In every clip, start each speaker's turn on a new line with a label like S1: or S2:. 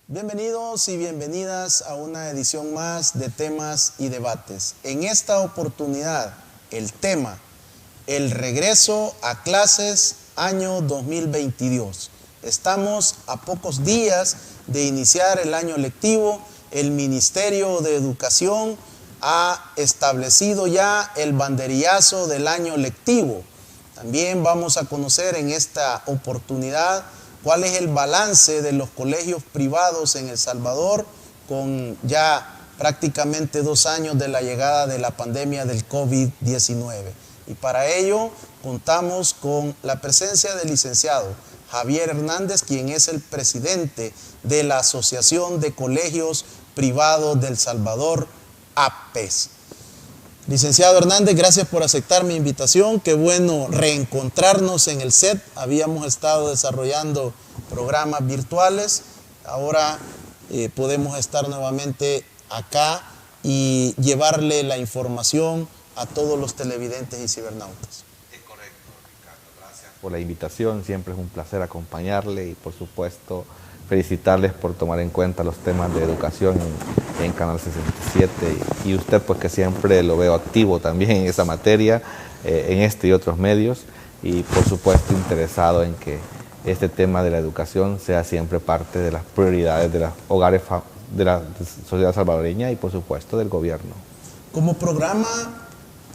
S1: Bienvenidos y bienvenidas a una edición más de Temas y Debates. En esta oportunidad, el tema, el regreso a clases año 2022. Estamos a pocos días de iniciar el año lectivo. El Ministerio de Educación ha establecido ya el banderillazo del año lectivo. También vamos a conocer en esta oportunidad cuál es el balance de los colegios privados en El Salvador con ya prácticamente 2 años de la llegada de la pandemia del COVID-19. Y para ello contamos con la presencia del licenciado Javier Hernández, quien es el presidente de la Asociación de Colegios Privados de El Salvador, APES. Licenciado Hernández, gracias por aceptar mi invitación. Qué bueno reencontrarnos en el set. Habíamos estado desarrollando programas virtuales. Ahora podemos estar nuevamente acá y llevarle la información a todos los televidentes y cibernautas.
S2: Es correcto, Ricardo. Gracias por la invitación. Siempre es un placer acompañarle y, por supuesto, felicitarles por tomar en cuenta los temas de educación en Canal 67 y usted pues que siempre lo veo activo también en esa materia, en este y otros medios, y por supuesto interesado en que este tema de la educación sea siempre parte de las prioridades de los hogares de la sociedad salvadoreña y por supuesto del gobierno.
S1: Como programa,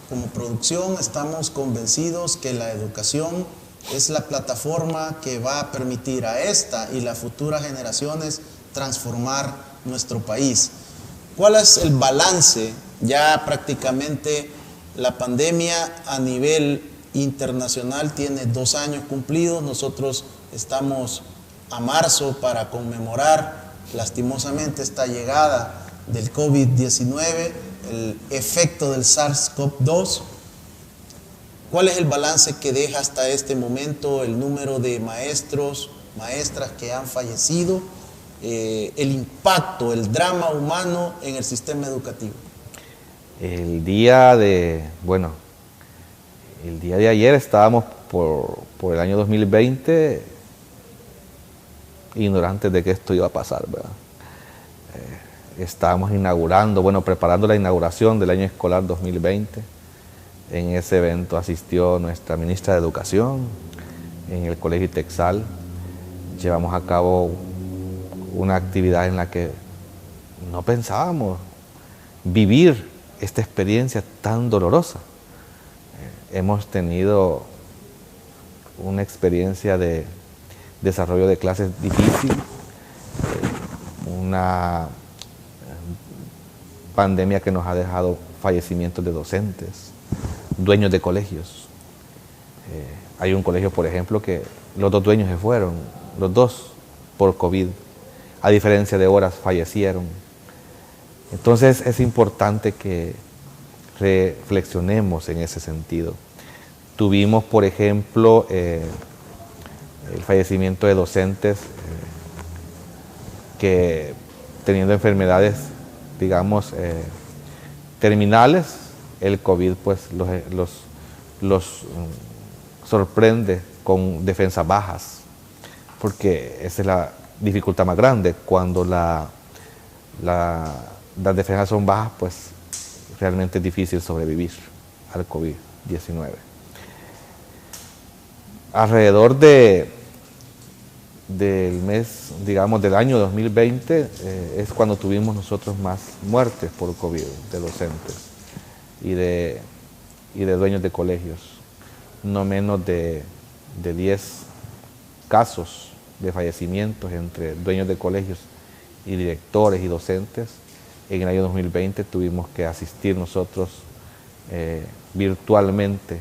S1: como producción, estamos convencidos que la educación es la plataforma que va a permitir a esta y las futuras generaciones transformar nuestro país. ¿Cuál es el balance? Ya prácticamente la pandemia a nivel internacional tiene 2 años cumplidos. Nosotros estamos a marzo para conmemorar lastimosamente esta llegada del COVID-19, el efecto del SARS-CoV-2. ¿Cuál es el balance que deja hasta este momento el número de maestros, maestras que han fallecido, el impacto, el drama humano en el sistema educativo?
S2: El día de ayer estábamos por el año 2020 ignorantes de que esto iba a pasar, ¿verdad? Estábamos preparando la inauguración del año escolar 2020. En ese evento asistió nuestra ministra de Educación en el Colegio Itexal. Llevamos a cabo una actividad en la que no pensábamos vivir esta experiencia tan dolorosa. Hemos tenido una experiencia de desarrollo de clases difícil, una pandemia que nos ha dejado fallecimientos de docentes, dueños de colegios. Hay un colegio, por ejemplo, que los 2 dueños se fueron, los 2 por COVID, a diferencia de horas fallecieron. Entonces es importante que reflexionemos en ese sentido. Tuvimos, por ejemplo, el fallecimiento de docentes que teniendo enfermedades, digamos, terminales. El COVID pues los sorprende con defensas bajas, porque esa es la dificultad más grande. Cuando las defensas son bajas, pues realmente es difícil sobrevivir al COVID-19. Alrededor del mes, digamos, del año 2020 es cuando tuvimos nosotros más muertes por COVID de docentes y de dueños de colegios. No menos de 10 casos de fallecimientos entre dueños de colegios y directores y docentes. En el año 2020 tuvimos que asistir nosotros virtualmente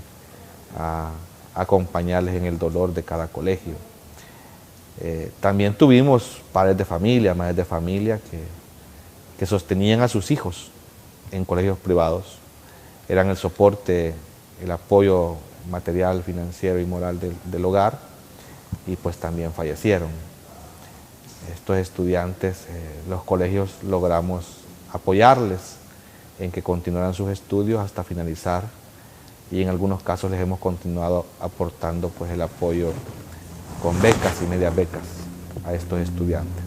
S2: a acompañarles en el dolor de cada colegio. También tuvimos padres de familia, madres de familia que sostenían a sus hijos en colegios privados. Eran el soporte, el apoyo material, financiero y moral del hogar, y pues también fallecieron. Estos estudiantes, los colegios logramos apoyarles en que continuaran sus estudios hasta finalizar, y en algunos casos les hemos continuado aportando pues el apoyo con becas y medias becas a estos estudiantes.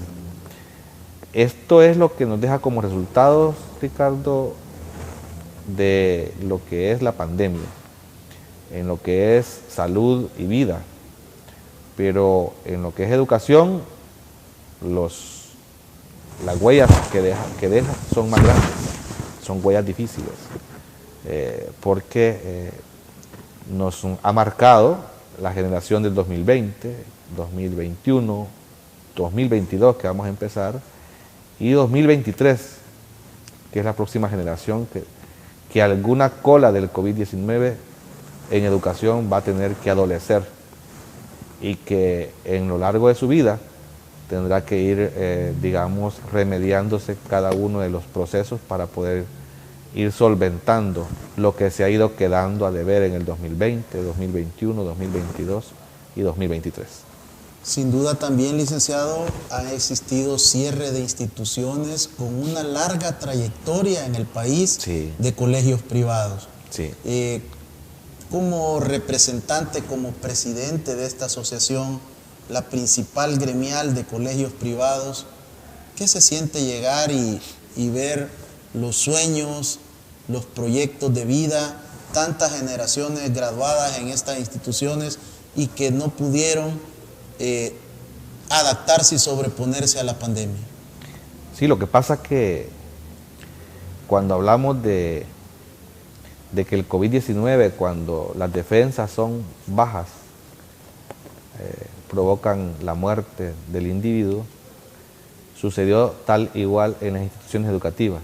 S2: Esto es lo que nos deja como resultados, Ricardo, de lo que es la pandemia, en lo que es salud y vida, pero en lo que es educación, las huellas que deja son más grandes, son huellas difíciles, porque nos ha marcado la generación del 2020, 2021, 2022 que vamos a empezar, y 2023, que es la próxima generación que alguna cola del COVID-19 en educación va a tener que adolecer, y que en lo largo de su vida tendrá que ir, digamos, remediándose cada uno de los procesos para poder ir solventando lo que se ha ido quedando a deber en el 2020, 2021, 2022 y 2023.
S1: Sin duda también, licenciado, ha existido cierre de instituciones con una larga trayectoria en el país, sí, de colegios privados.
S2: Sí.
S1: Como representante, como presidente de esta asociación, la principal gremial de colegios privados, ¿qué se siente llegar y ver los sueños, los proyectos de vida, tantas generaciones graduadas en estas instituciones y que no pudieron adaptarse y sobreponerse a la pandemia?
S2: Sí, lo que pasa es que cuando hablamos de que el COVID-19, cuando las defensas son bajas, provocan la muerte del individuo, sucedió tal igual en las instituciones educativas.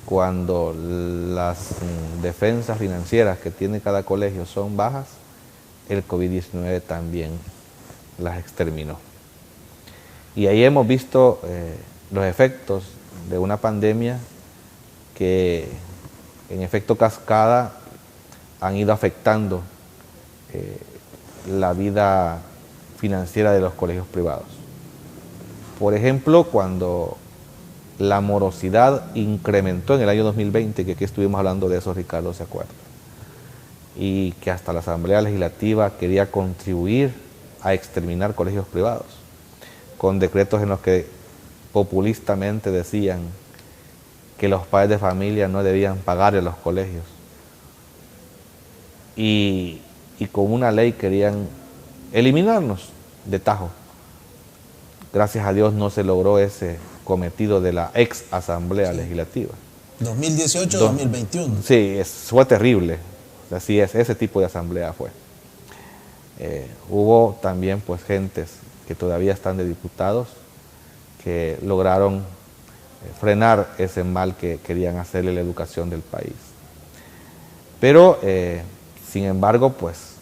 S2: Cuando las defensas financieras que tiene cada colegio son bajas, el COVID-19 también las exterminó. Y ahí hemos visto los efectos de una pandemia que en efecto cascada han ido afectando la vida financiera de los colegios privados. Por ejemplo, cuando la morosidad incrementó en el año 2020, que aquí estuvimos hablando de eso, Ricardo se acuerda, y que hasta la Asamblea Legislativa quería contribuir a exterminar colegios privados, con decretos en los que populistamente decían que los padres de familia no debían pagarle a los colegios, y con una ley querían eliminarnos de tajo. Gracias a Dios no se logró ese cometido de la ex Asamblea Legislativa.
S1: 2018-2021.
S2: Sí, fue terrible. Así es, ese tipo de asamblea fue. Hubo también pues gentes que todavía están de diputados que lograron frenar ese mal que querían hacerle a la educación del país. Pero, sin embargo, pues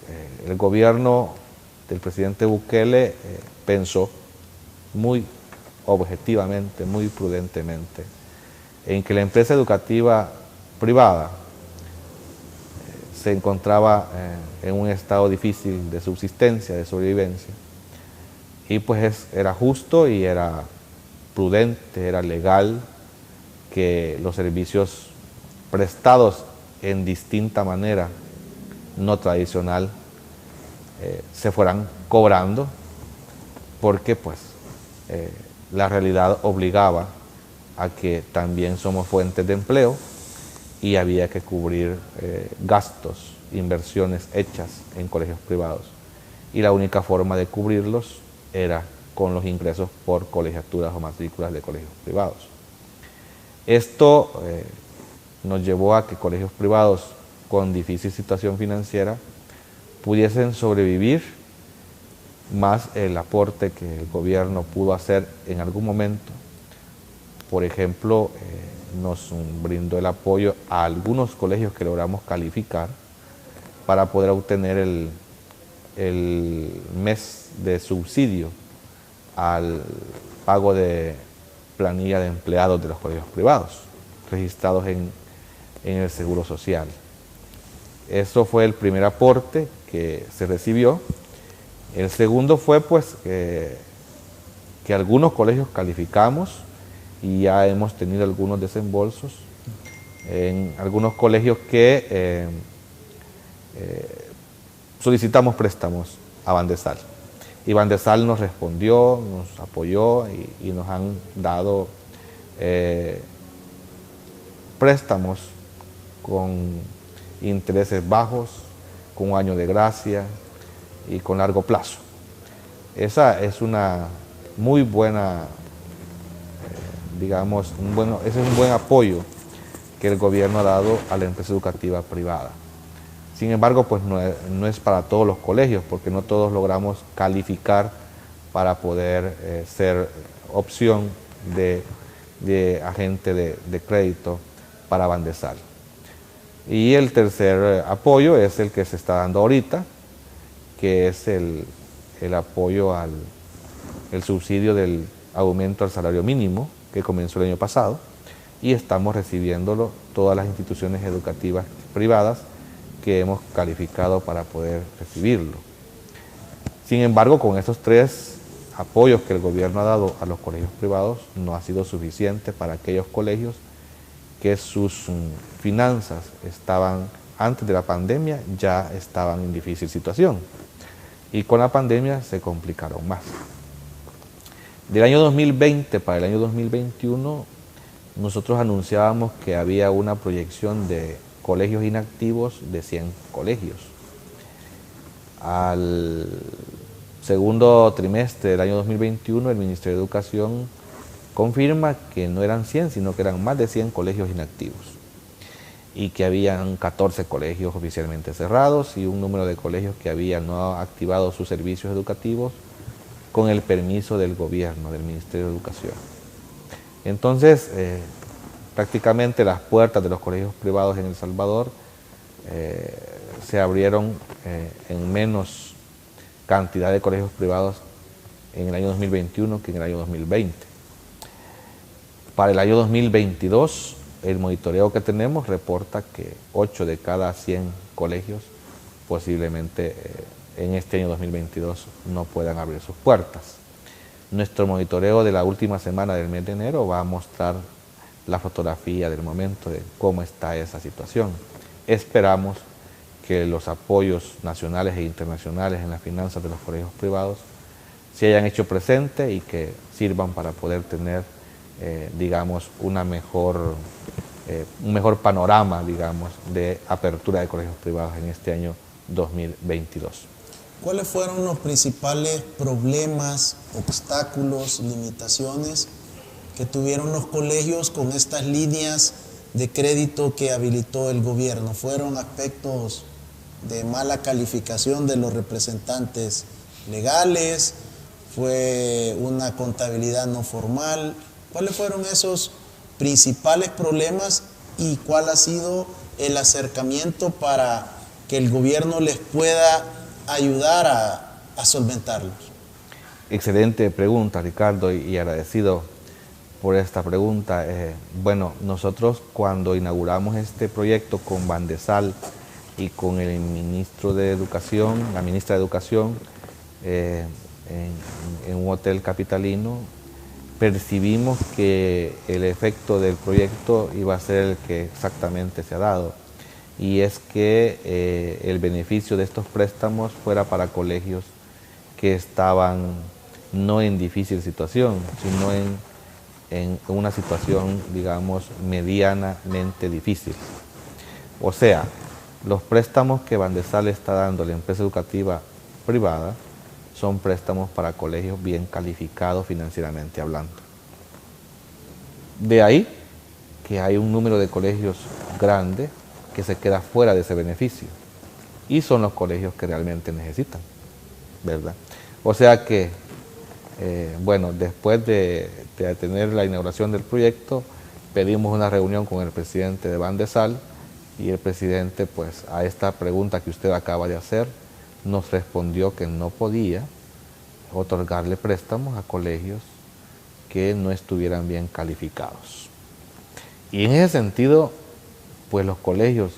S2: el gobierno del presidente Bukele pensó muy objetivamente, muy prudentemente, en que la empresa educativa privada se encontraba en un estado difícil de subsistencia, de sobrevivencia, y pues era justo y era prudente, era legal que los servicios prestados en distinta manera, no tradicional, se fueran cobrando, porque pues la realidad obligaba a que también somos fuentes de empleo y había que cubrir gastos, inversiones hechas en colegios privados. Y la única forma de cubrirlos era con los ingresos por colegiaturas o matrículas de colegios privados. Esto nos llevó a que colegios privados con difícil situación financiera pudiesen sobrevivir, más el aporte que el gobierno pudo hacer en algún momento. Por ejemplo, nos brindó el apoyo a algunos colegios que logramos calificar para poder obtener el mes de subsidio al pago de planilla de empleados de los colegios privados registrados en el Seguro Social. Eso fue el primer aporte que se recibió. El segundo fue pues que algunos colegios calificamos y ya hemos tenido algunos desembolsos en algunos colegios que solicitamos préstamos a Bandesal. Y Bandesal nos respondió, nos apoyó y nos han dado préstamos con intereses bajos, con un año de gracia y con largo plazo. Esa es una muy buena, digamos, ese es un buen apoyo que el gobierno ha dado a la empresa educativa privada. Sin embargo, pues no es para todos los colegios, porque no todos logramos calificar para poder ser opción de agente de crédito para Bandesal. Y el tercer apoyo es el que se está dando ahorita, que es el apoyo el subsidio del aumento al salario mínimo, que comenzó el año pasado, y estamos recibiéndolo todas las instituciones educativas privadas que hemos calificado para poder recibirlo. Sin embargo, con estos tres apoyos que el gobierno ha dado a los colegios privados, no ha sido suficiente para aquellos colegios que sus finanzas estaban, antes de la pandemia, ya estaban en difícil situación. Y con la pandemia se complicaron más. Del año 2020 para el año 2021, nosotros anunciábamos que había una proyección de colegios inactivos de 100 colegios. Al segundo trimestre del año 2021, el Ministerio de Educación confirma que no eran 100, sino que eran más de 100 colegios inactivos y que habían 14 colegios oficialmente cerrados y un número de colegios que habían no activado sus servicios educativos con el permiso del gobierno, del Ministerio de Educación. Entonces, prácticamente las puertas de los colegios privados en El Salvador se abrieron en menos cantidad de colegios privados en el año 2021 que en el año 2020. Para el año 2022, el monitoreo que tenemos reporta que 8 de cada 100 colegios posiblemente en este año 2022 no puedan abrir sus puertas. Nuestro monitoreo de la última semana del mes de enero va a mostrar la fotografía del momento de cómo está esa situación. Esperamos que los apoyos nacionales e internacionales en las finanzas de los colegios privados se hayan hecho presente y que sirvan para poder tener, digamos, un mejor panorama, digamos, de apertura de colegios privados en este año 2022.
S1: ¿Cuáles fueron los principales problemas, obstáculos, limitaciones que tuvieron los colegios con estas líneas de crédito que habilitó el gobierno? ¿Fueron aspectos de mala calificación de los representantes legales? ¿Fue una contabilidad no formal? ¿Cuáles fueron esos principales problemas y cuál ha sido el acercamiento para que el gobierno les pueda ayudar a solventarlos?
S2: Excelente pregunta, Ricardo, y agradecido por esta pregunta. Bueno, nosotros cuando inauguramos este proyecto con Bandesal y con el ministro de Educación, la ministra de Educación, en un hotel capitalino, percibimos que el efecto del proyecto iba a ser el que exactamente se ha dado, y es que el beneficio de estos préstamos fuera para colegios que estaban no en difícil situación, sino en una situación, digamos, medianamente difícil. O sea, los préstamos que Bandesal está dando a la empresa educativa privada son préstamos para colegios bien calificados financieramente hablando. De ahí que hay un número de colegios grande que se queda fuera de ese beneficio, y son los colegios que realmente necesitan, ¿verdad? O sea que, bueno, después de tener la inauguración del proyecto, pedimos una reunión con el presidente de Bandesal, y el presidente, pues, a esta pregunta que usted acaba de hacer, nos respondió que no podía otorgarle préstamos a colegios que no estuvieran bien calificados. Y en ese sentido, pues los colegios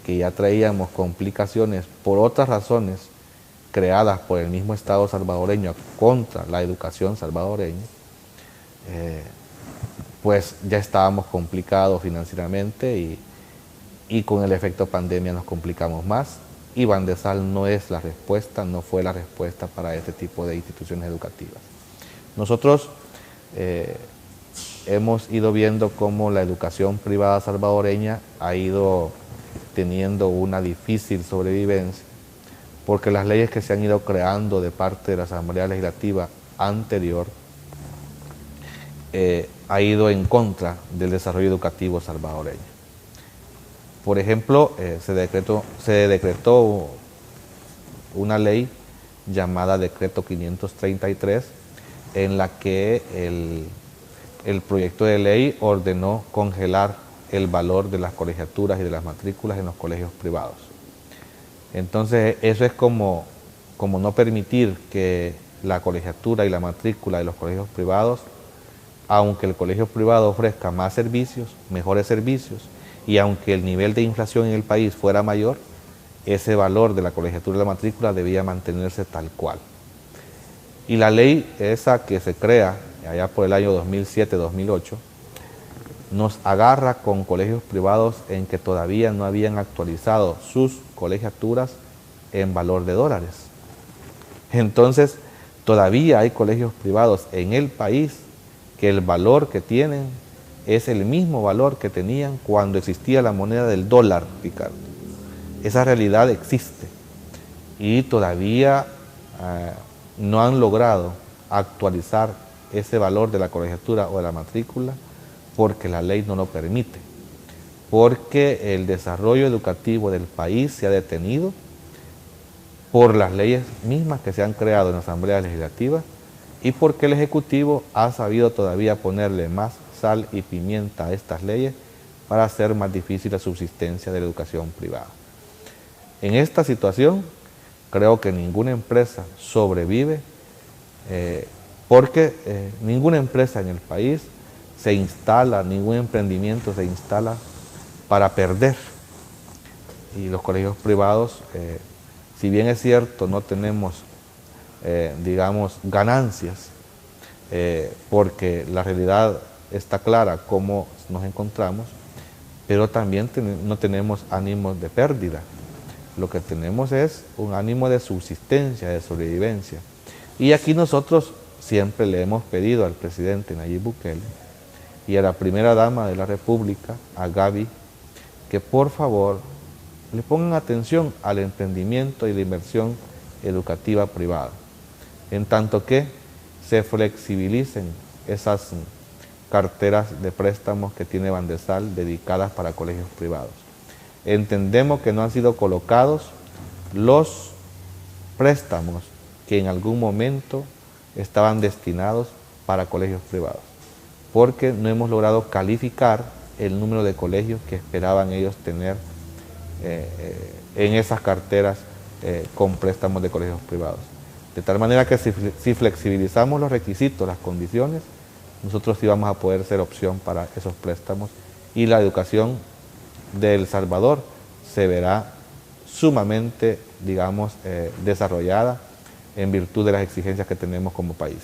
S2: que ya traíamos complicaciones por otras razones creadas por el mismo Estado salvadoreño contra la educación salvadoreña, pues ya estábamos complicados financieramente y con el efecto pandemia nos complicamos más, y Bandesal no es la respuesta, no fue la respuesta para este tipo de instituciones educativas. Nosotros hemos ido viendo cómo la educación privada salvadoreña ha ido teniendo una difícil sobrevivencia, porque las leyes que se han ido creando de parte de la Asamblea Legislativa anterior ha ido en contra del desarrollo educativo salvadoreño. Por ejemplo, se decretó una ley llamada Decreto 533, en la que el proyecto de ley ordenó congelar el valor de las colegiaturas y de las matrículas en los colegios privados. Entonces, eso es como no permitir que la colegiatura y la matrícula de los colegios privados, aunque el colegio privado ofrezca más servicios, mejores servicios, y aunque el nivel de inflación en el país fuera mayor, ese valor de la colegiatura y la matrícula debía mantenerse tal cual. Y la ley esa que se crea allá por el año 2007-2008 nos agarra con colegios privados en que todavía no habían actualizado sus colegiaturas en valor de dólares. Entonces, todavía hay colegios privados en el país que el valor que tienen es el mismo valor que tenían cuando existía la moneda del dólar, Ricardo. Esa realidad existe y todavía no han logrado actualizar ese valor de la colegiatura o de la matrícula porque la ley no lo permite, porque el desarrollo educativo del país se ha detenido por las leyes mismas que se han creado en la Asamblea Legislativa y porque el Ejecutivo ha sabido todavía ponerle más sal y pimienta a estas leyes para hacer más difícil la subsistencia de la educación privada. En esta situación, creo que ninguna empresa sobrevive porque ninguna empresa en el país se instala, ningún emprendimiento se instala para perder. Y los colegios privados, si bien es cierto, no tenemos, digamos, ganancias, porque la realidad está clara cómo nos encontramos, pero también no tenemos ánimos de pérdida. Lo que tenemos es un ánimo de subsistencia, de sobrevivencia. Y aquí nosotros siempre le hemos pedido al presidente Nayib Bukele y a la primera dama de la República, a Gaby, que por favor le pongan atención al emprendimiento y la inversión educativa privada, en tanto que se flexibilicen esas carteras de préstamos que tiene Bandesal dedicadas para colegios privados. Entendemos que no han sido colocados los préstamos que en algún momento estaban destinados para colegios privados, porque no hemos logrado calificar el número de colegios que esperaban ellos tener en esas carteras con préstamos de colegios privados. De tal manera que si flexibilizamos los requisitos, las condiciones, nosotros sí vamos a poder ser opción para esos préstamos y la educación de El Salvador se verá sumamente, digamos, desarrollada en virtud de las exigencias que tenemos como país.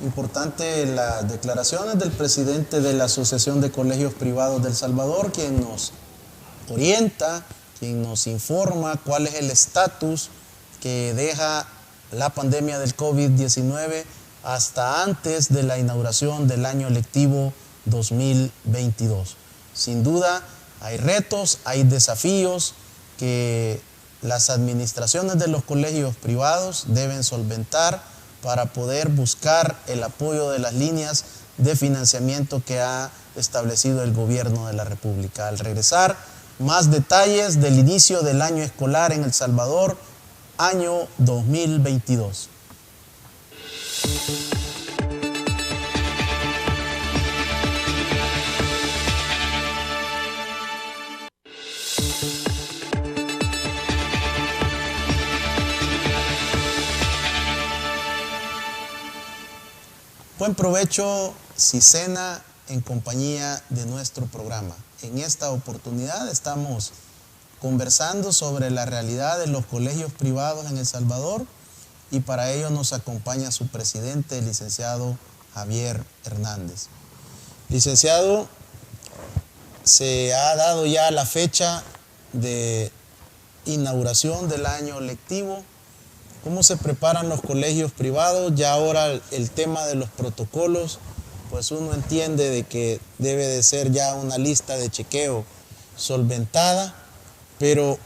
S1: Importante las declaraciones del presidente de la Asociación de Colegios Privados de El Salvador, quien nos orienta, quien nos informa cuál es el estatus que deja la pandemia del COVID-19 hasta antes de la inauguración del año lectivo 2022. Sin duda, hay retos, hay desafíos que las administraciones de los colegios privados deben solventar para poder buscar el apoyo de las líneas de financiamiento que ha establecido el gobierno de la República. Al regresar, más detalles del inicio del año escolar en El Salvador, año 2022. Buen provecho si cena en compañía de nuestro programa. En esta oportunidad estamos conversando sobre la realidad de los colegios privados en El Salvador y para ello nos acompaña su presidente, el licenciado Javier Hernández. Licenciado, se ha dado ya la fecha de inauguración del año lectivo. ¿Cómo se preparan los colegios privados? Ya ahora el tema de los protocolos, pues uno entiende de que debe de ser ya una lista de chequeo solventada, pero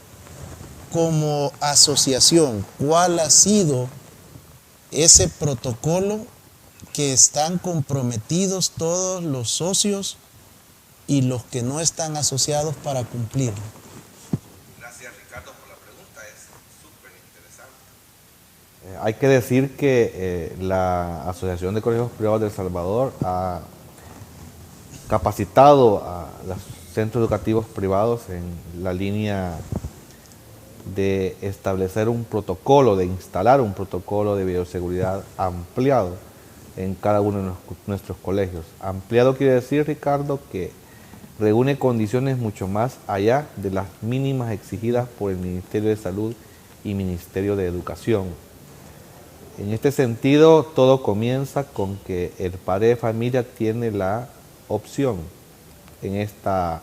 S1: como asociación, ¿cuál ha sido ese protocolo que están comprometidos todos los socios y los que no están asociados para cumplirlo?
S2: Gracias, Ricardo, por la pregunta, es súper interesante. Hay que decir que la Asociación de Colegios Privados de El Salvador ha capacitado a los centros educativos privados en la línea de establecer un protocolo, de instalar un protocolo de bioseguridad ampliado en cada uno de nuestros colegios. Ampliado quiere decir, Ricardo, que reúne condiciones mucho más allá de las mínimas exigidas por el Ministerio de Salud y Ministerio de Educación. En este sentido, todo comienza con que el padre de familia tiene la opción en esta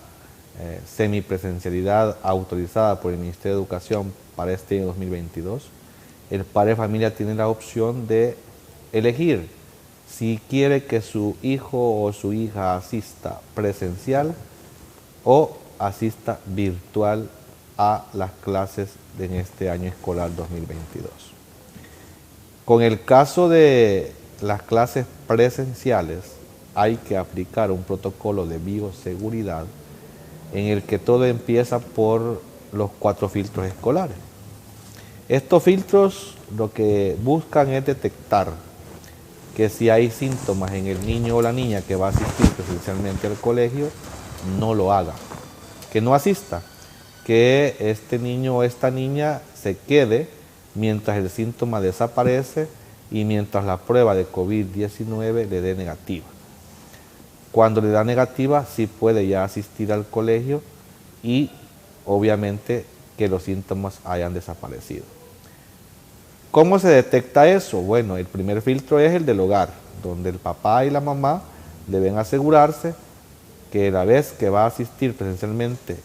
S2: semipresencialidad autorizada por el Ministerio de Educación para este año 2022. El padre de familia tiene la opción de elegir si quiere que su hijo o su hija asista presencial o asista virtual a las clases en este año escolar 2022. Con el caso de las clases presenciales, hay que aplicar un protocolo de bioseguridad en el que todo empieza por los 4 filtros escolares. Estos filtros lo que buscan es detectar que si hay síntomas en el niño o la niña que va a asistir presencialmente al colegio, no lo haga, que no asista, que este niño o esta niña se quede mientras el síntoma desaparece y mientras la prueba de COVID-19 le dé negativa. Cuando le da negativa, sí puede ya asistir al colegio y obviamente que los síntomas hayan desaparecido. ¿Cómo se detecta eso? Bueno, el primer filtro es el del hogar, donde el papá y la mamá deben asegurarse que la vez que va a asistir presencialmente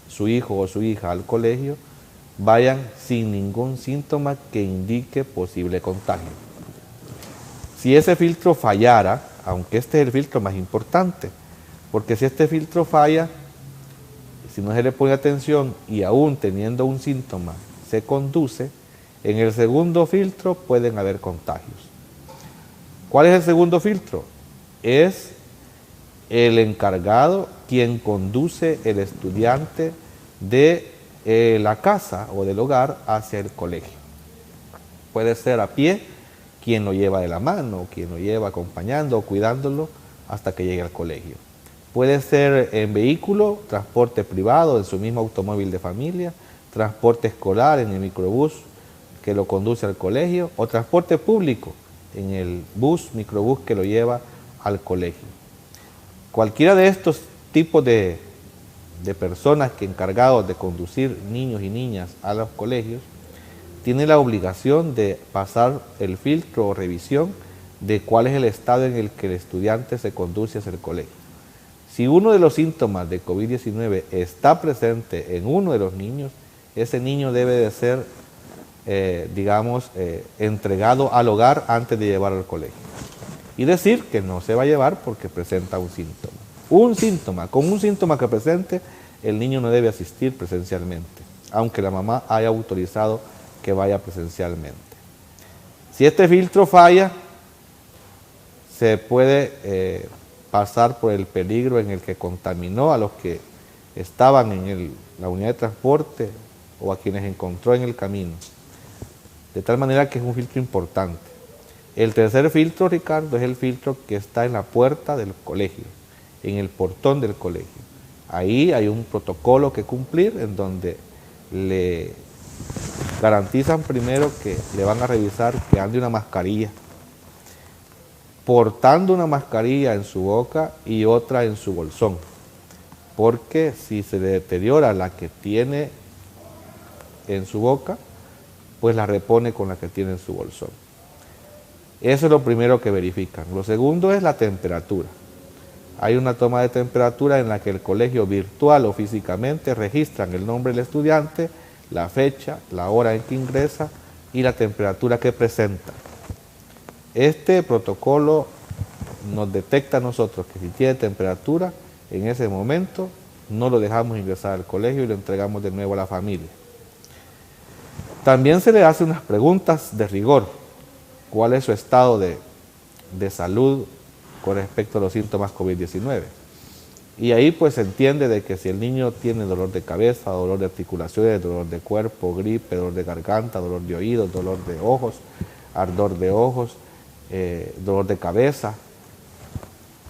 S2: su hijo o su hija al colegio, vayan sin ningún síntoma que indique posible contagio. Si ese filtro fallara, aunque este es el filtro más importante, porque si este filtro falla, si no se le pone atención y aún teniendo un síntoma se conduce, en el segundo filtro pueden haber contagios. ¿Cuál es el segundo filtro? Es el encargado quien conduce el estudiante de la casa o del hogar hacia el colegio. Puede ser a pie, quien lo lleva de la mano, quien lo lleva acompañando o cuidándolo hasta que llegue al colegio. Puede ser en vehículo, transporte privado, en su mismo automóvil de familia, transporte escolar, en el microbús que lo conduce al colegio, o transporte público, en el bus, microbús que lo lleva al colegio. Cualquiera de estos tipos de personas que encargados de conducir niños y niñas a los colegios, tiene la obligación de pasar el filtro o revisión de cuál es el estado en el que el estudiante se conduce hacia el colegio. Si uno de los síntomas de COVID-19 está presente en uno de los niños, ese niño debe de ser, entregado al hogar antes de llevarlo al colegio. Y decir que no se va a llevar porque presenta un síntoma. Con un síntoma que presente, el niño no debe asistir presencialmente, aunque la mamá haya autorizado que vaya presencialmente. Si este filtro falla, se puede pasar por el peligro en el que contaminó a los que estaban en la unidad de transporte o a quienes encontró en el camino. De tal manera que es un filtro importante. El tercer filtro, Ricardo, es el filtro que está en la puerta del colegio, en el portón del colegio. Ahí hay un protocolo que cumplir en donde le garantizan primero que le van a revisar que ande una mascarilla, portando una mascarilla en su boca y otra en su bolsón, porque si se le deteriora la que tiene en su boca, pues la repone con la que tiene en su bolsón. Eso es lo primero que verifican. Lo segundo es la temperatura. hay una toma de temperatura en la que el colegio virtual o físicamente registran el nombre del estudiante, la fecha, la hora en que ingresa y la temperatura que presenta. Este protocolo nos detecta a nosotros que si tiene temperatura, en ese momento no lo dejamos ingresar al colegio y lo entregamos de nuevo a la familia. También se le hace unas preguntas de rigor. ¿Cuál es su estado de salud con respecto a los síntomas COVID-19? Y ahí pues se entiende de que si el niño tiene dolor de cabeza, dolor de articulaciones, dolor de cuerpo, gripe, dolor de garganta, dolor de oídos, dolor de ojos, ardor de ojos, dolor de cabeza,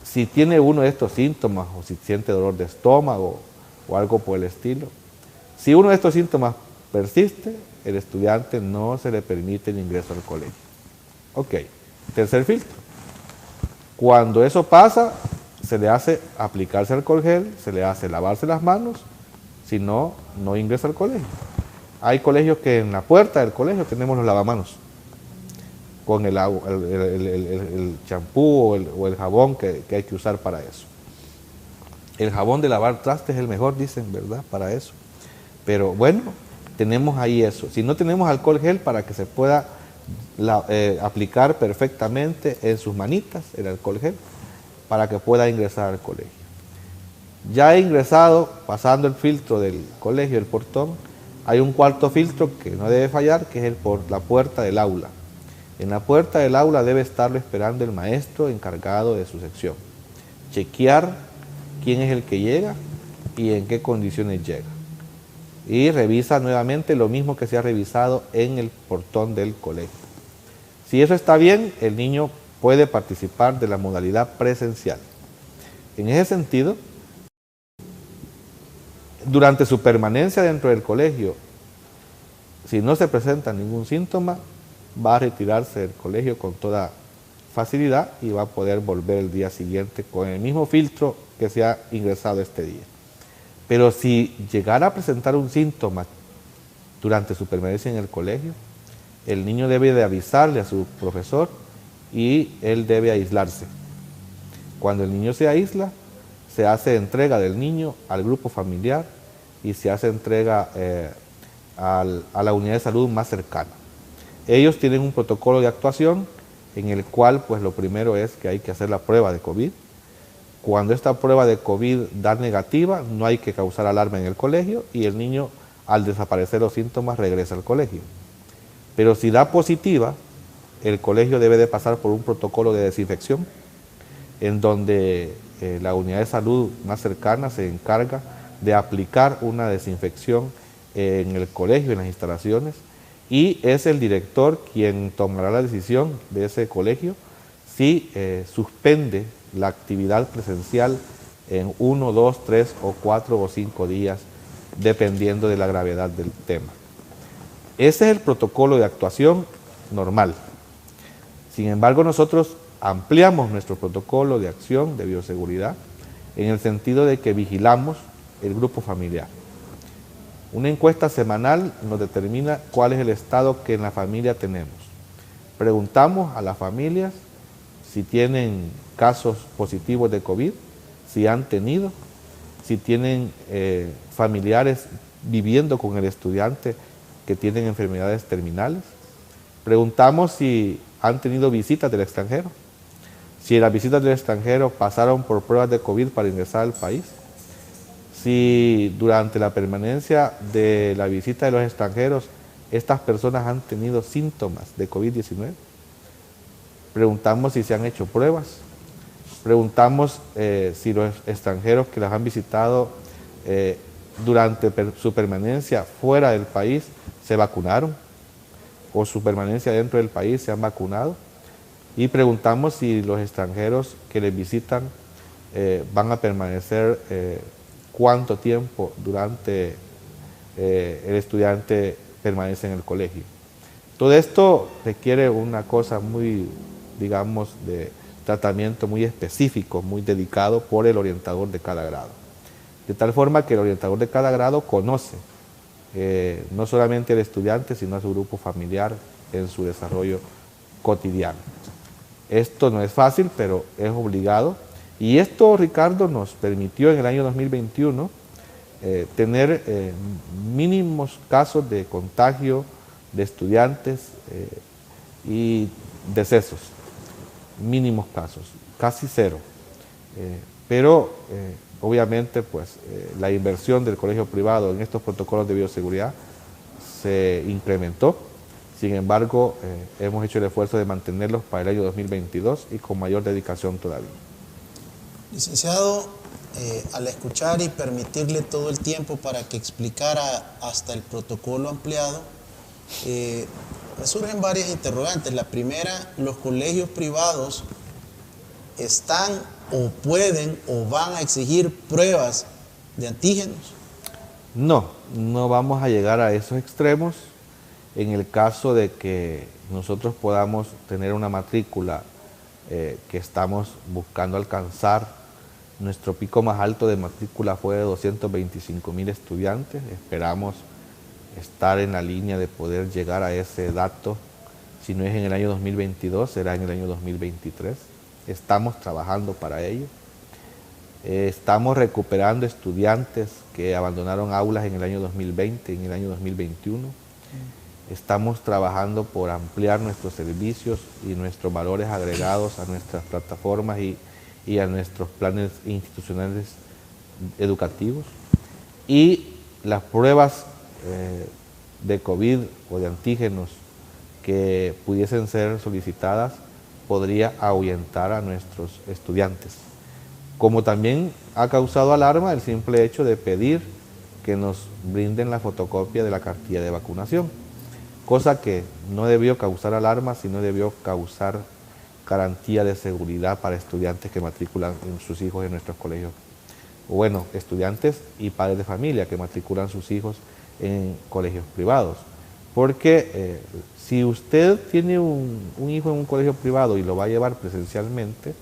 S2: si tiene uno de estos síntomas o si siente dolor de estómago o algo por el estilo, si uno de estos síntomas persiste, el estudiante no se le permite el ingreso al colegio. Ok, tercer filtro. Cuando eso pasa, se le hace aplicarse alcohol gel, se le hace lavarse las manos, si no, no ingresa al colegio. Hay colegios que en la puerta del colegio tenemos los lavamanos, con el champú o el jabón que hay que usar para eso. El jabón de lavar trastes es el mejor, dicen, ¿verdad? Para eso. Pero bueno, tenemos ahí eso. Si no tenemos alcohol gel para que se pueda aplicar perfectamente en sus manitas el alcohol gel, para que pueda ingresar al colegio. Ya ingresado, pasando el filtro del colegio, el portón, hay un cuarto filtro que no debe fallar, que es la puerta del aula. En la puerta del aula debe estarlo esperando el maestro encargado de su sección. Chequear quién es el que llega y en qué condiciones llega. Y revisa nuevamente lo mismo que se ha revisado en el portón del colegio. Si eso está bien, el niño puede participar de la modalidad presencial. En ese sentido, durante su permanencia dentro del colegio, si no se presenta ningún síntoma, va a retirarse del colegio con toda facilidad y va a poder volver el día siguiente con el mismo filtro que se ha ingresado este día. Pero si llegara a presentar un síntoma durante su permanencia en el colegio, el niño debe de avisarle a su profesor y él debe aislarse. Cuando el niño se aísla, se hace entrega del niño al grupo familiar y se hace entrega a la unidad de salud más cercana. Ellos tienen un protocolo de actuación en el cual pues lo primero es que hay que hacer la prueba de COVID. Cuando esta prueba de COVID da negativa, no hay que causar alarma en el colegio y el niño, al desaparecer los síntomas, regresa al colegio. Pero si da positiva, el colegio debe de pasar por un protocolo de desinfección en donde la unidad de salud más cercana se encarga de aplicar una desinfección en el colegio, en las instalaciones, y es el director quien tomará la decisión de ese colegio si suspende la actividad presencial en 1, 2, 3 o 4 o 5 días, dependiendo de la gravedad del tema. Ese es el protocolo de actuación normal. Sin embargo, nosotros ampliamos nuestro protocolo de acción de bioseguridad en el sentido de que vigilamos el grupo familiar. Una encuesta semanal nos determina cuál es el estado que en la familia tenemos. Preguntamos a las familias si tienen casos positivos de COVID, si han tenido, si tienen familiares viviendo con el estudiante que tienen enfermedades terminales. Preguntamos si han tenido visitas del extranjero, si las visitas del extranjero pasaron por pruebas de COVID para ingresar al país, si durante la permanencia de la visita de los extranjeros estas personas han tenido síntomas de COVID-19. Preguntamos si se han hecho pruebas, preguntamos si los extranjeros que las han visitado durante su permanencia fuera del país se vacunaron o su permanencia dentro del país se han vacunado, y preguntamos si los extranjeros que les visitan van a permanecer cuánto tiempo durante el estudiante permanece en el colegio. Todo esto requiere una cosa muy, digamos, de tratamiento muy específico, muy dedicado por el orientador de cada grado. De tal forma que el orientador de cada grado conoce no solamente al estudiante, sino a su grupo familiar en su desarrollo cotidiano. Esto no es fácil, pero es obligado, Y esto, Ricardo, nos permitió en el año 2021 tener mínimos casos de contagio de estudiantes y decesos, mínimos casos, casi cero. Pero obviamente pues la inversión del colegio privado en estos protocolos de bioseguridad se incrementó. Sin embargo, hemos hecho el esfuerzo de mantenerlos para el año 2022 y con mayor dedicación todavía.
S1: Licenciado, al escuchar y permitirle todo el tiempo para que explicara hasta el protocolo ampliado, me surgen varias interrogantes. La primera, ¿los colegios privados están o pueden o van a exigir pruebas de antígenos?
S2: No, no vamos a llegar a esos extremos. En el caso de que nosotros podamos tener una matrícula que estamos buscando alcanzar, nuestro pico más alto de matrícula fue de 225,000 estudiantes. Esperamos estar en la línea de poder llegar a ese dato. Si no es en el año 2022, será en el año 2023. Estamos trabajando para ello. Estamos recuperando estudiantes que abandonaron aulas en el año 2020, en el año 2021. Estamos trabajando por ampliar nuestros servicios y nuestros valores agregados a nuestras plataformas y a nuestros planes institucionales educativos. Y las pruebas de COVID o de antígenos que pudiesen ser solicitadas podría ahuyentar a nuestros estudiantes. Como también ha causado alarma el simple hecho de pedir que nos brinden la fotocopia de la cartilla de vacunación, cosa que no debió causar alarma, sino debió causar garantía de seguridad para estudiantes que matriculan sus hijos en nuestros colegios. Bueno, estudiantes y padres de familia que matriculan sus hijos en colegios privados. Porque si usted tiene un hijo en un colegio privado y lo va a llevar presencialmente,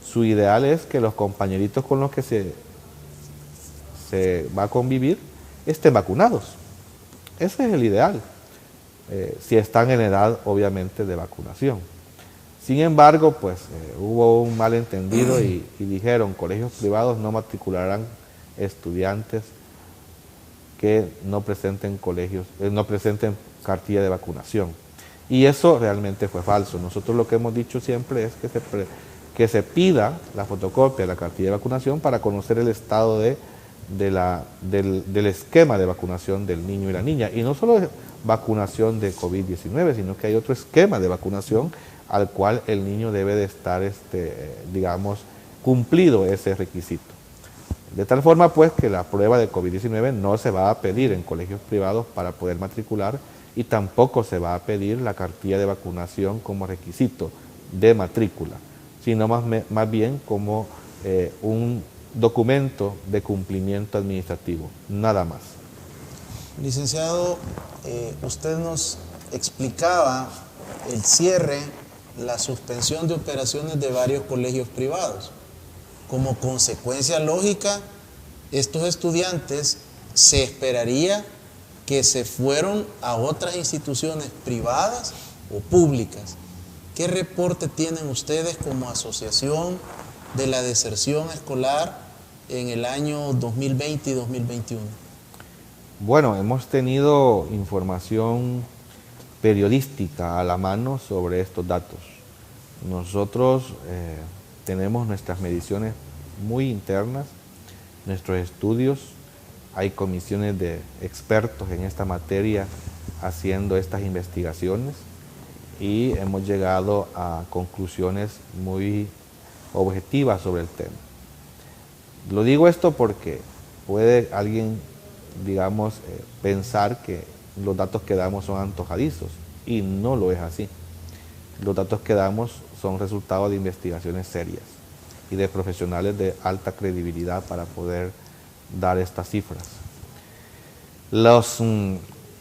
S2: su ideal es que los compañeritos con los que se va a convivir estén vacunados. Ese es el ideal, si están en edad obviamente de vacunación. Sin embargo, pues hubo un malentendido y dijeron colegios privados no matricularán estudiantes que no presenten cartilla de vacunación. Y eso realmente fue falso. Nosotros lo que hemos dicho siempre es que se pida la fotocopia de la cartilla de vacunación para conocer el estado del esquema de vacunación del niño y la niña. Y no solo vacunación de COVID-19, sino que hay otro esquema de vacunación al cual el niño debe de estar, digamos, cumplido ese requisito. De tal forma, pues, que la prueba de COVID-19 no se va a pedir en colegios privados para poder matricular y tampoco se va a pedir la cartilla de vacunación como requisito de matrícula, sino más bien como un documento de cumplimiento administrativo, nada más.
S1: Licenciado, usted nos explicaba el cierre, la suspensión de operaciones de varios colegios privados. Como consecuencia lógica, estos estudiantes se esperaría que se fueron a otras instituciones privadas o públicas. ¿Qué reporte tienen ustedes como asociación de la deserción escolar en el año 2020 y 2021?
S2: Bueno, hemos tenido información periodística a la mano sobre estos datos. Nosotros tenemos nuestras mediciones muy internas, nuestros estudios, hay comisiones de expertos en esta materia haciendo estas investigaciones y hemos llegado a conclusiones muy objetivas sobre el tema. Lo digo esto porque puede alguien, digamos, pensar que los datos que damos son antojadizos y no lo es así. Los datos que damos son resultado de investigaciones serias y de profesionales de alta credibilidad para poder dar estas cifras. Los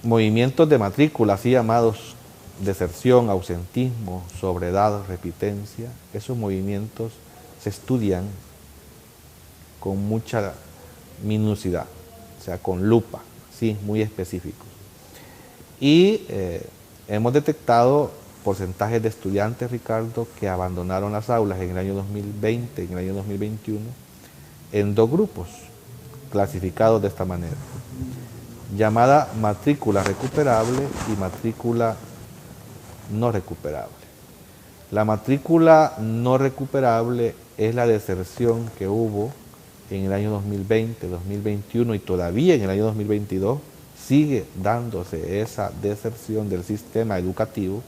S2: movimientos de matrícula, así llamados deserción, ausentismo, sobredad, repitencia, esos movimientos se estudian con mucha minuciosidad, o sea, con lupa, ¿sí? Muy específicos. Y hemos detectado porcentajes de estudiantes, Ricardo, que abandonaron las aulas en el año 2020, en el año 2021, en dos grupos, clasificados de esta manera, llamada matrícula recuperable y matrícula no recuperable. La matrícula no recuperable es la deserción que hubo en el año 2020, 2021 y todavía en el año 2022 sigue dándose esa deserción del sistema educativo,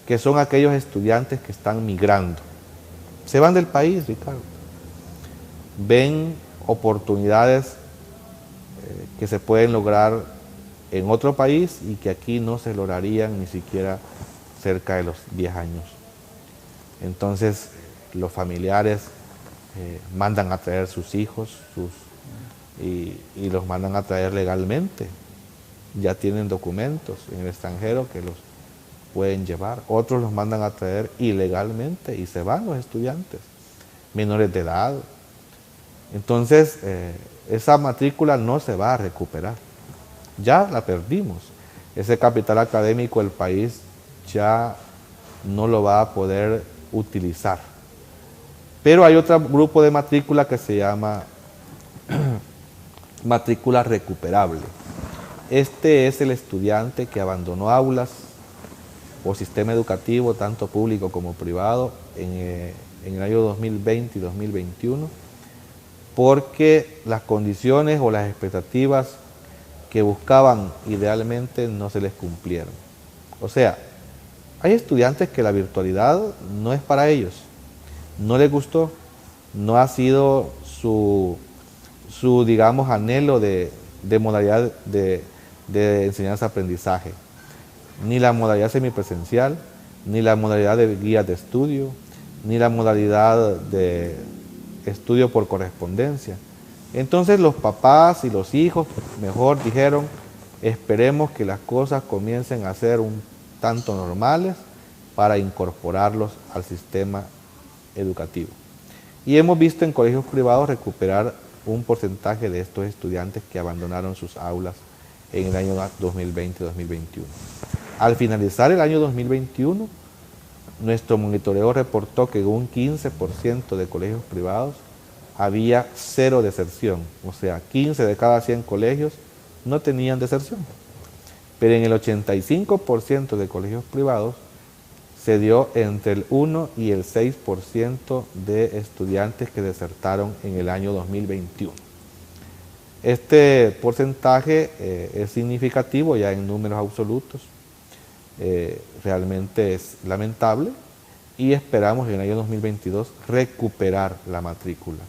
S2: que son aquellos estudiantes que están migrando. Se van del país, Ricardo. Ven oportunidades que se pueden lograr en otro país y que aquí no se lograrían ni siquiera cerca de los 10 años. Entonces, los familiares mandan a traer sus hijos y los mandan a traer legalmente. Ya tienen documentos en el extranjero que los pueden llevar. Otros los mandan a traer ilegalmente y se van los estudiantes, menores de edad. Entonces, esa matrícula no se va a recuperar. Ya la perdimos. Ese capital académico el país ya no lo va a poder utilizar. Pero hay otro grupo de matrícula que se llama matrícula recuperable. Este es el estudiante que abandonó aulas o sistema educativo, tanto público como privado, en el año 2020 y 2021, porque las condiciones o las expectativas que buscaban idealmente no se les cumplieron. O sea, hay estudiantes que la virtualidad no es para ellos, no les gustó, no ha sido su digamos, anhelo de modalidad de enseñanza-aprendizaje, ni la modalidad semipresencial, ni la modalidad de guías de estudio, ni la modalidad de estudio por correspondencia. Entonces los papás y los hijos mejor dijeron, esperemos que las cosas comiencen a ser un tanto normales para incorporarlos al sistema educativo. Y hemos visto en colegios privados recuperar un porcentaje de estos estudiantes que abandonaron sus aulas en el año 2020-2021. Al finalizar el año 2021, nuestro monitoreo reportó que en un 15% de colegios privados había cero deserción, o sea, 15 de cada 100 colegios no tenían deserción. Pero en el 85% de colegios privados se dio entre el 1 y el 6% de estudiantes que desertaron en el año 2021. Este porcentaje es significativo ya en números absolutos, realmente es lamentable y esperamos en el año 2022 recuperar la matrícula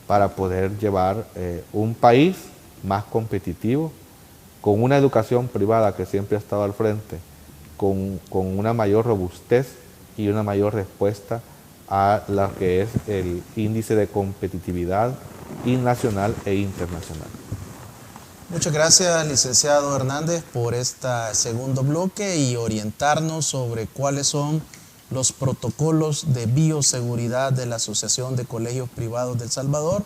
S2: para poder llevar un país más competitivo, con una educación privada que siempre ha estado al frente, con una mayor robustez y una mayor respuesta a lo que es el índice de competitividad nacional e internacional.
S1: Muchas gracias, licenciado Hernández, por este segundo bloque y orientarnos sobre cuáles son los protocolos de bioseguridad de la Asociación de Colegios Privados de El Salvador